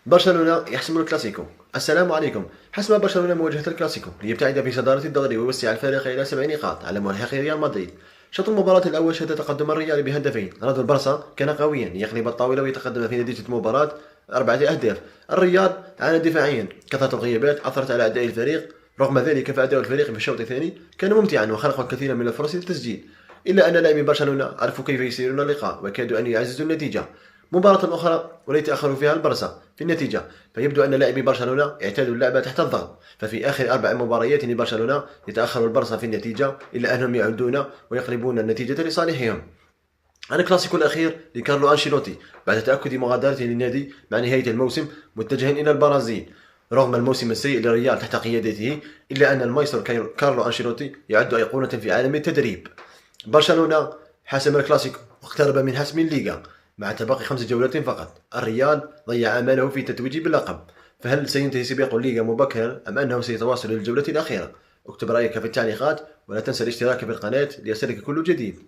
برشلونة يحسم الكلاسيكو. السلام عليكم. حسم برشلونة مواجهة الكلاسيكو ليبتعد في صدارة الدوري ويوسع الفارق إلى 7 نقاط على ملحق ريال مدريد. شوط المباراة الأول شهد تقدم الريال بهدفين. رد البرصا كان قويا يقلب الطاولة ويتقدم في نتيجة المباراة 4 أهداف. الريال عانى دفاعيا، كثرة الغيابات أثرت على أداء الفريق. رغم ذلك فأداء الفريق في الشوط الثاني كان ممتعا وخلق الكثير من الفرص للتسجيل، إلا أن لاعبي برشلونة عرفوا كيف يسيرون اللقاء وكادوا أن يعززوا النتيجة. مباراة أخرى وليتأخروا فيها البرصا في النتيجة، فيبدو أن لاعبي برشلونة اعتادوا اللعب تحت الضغط. ففي آخر 4 مباريات لبرشلونة يتأخر البرصا في النتيجة، إلا أنهم يعودون ويقلبون النتيجة لصالحهم. عن الكلاسيكو الأخير لكارلو أنشيلوتي بعد تأكد مغادرته للنادي مع نهاية الموسم متجها إلى البرازيل. رغم الموسم السيء للريال تحت قيادته، إلا أن المايسترو كارلو أنشيلوتي يعد أيقونة في عالم التدريب. برشلونة حسم الكلاسيكو واقترب من حسم الليغا مع تبقي 5 جولات فقط. الريال ضيع آماله في التتويج باللقب، فهل سينتهي سباق الليغا مبكرا أم أنه سيتواصل للجولة الأخيرة؟ اكتب رأيك في التعليقات ولا تنسى الاشتراك في القناة ليصلك كل جديد.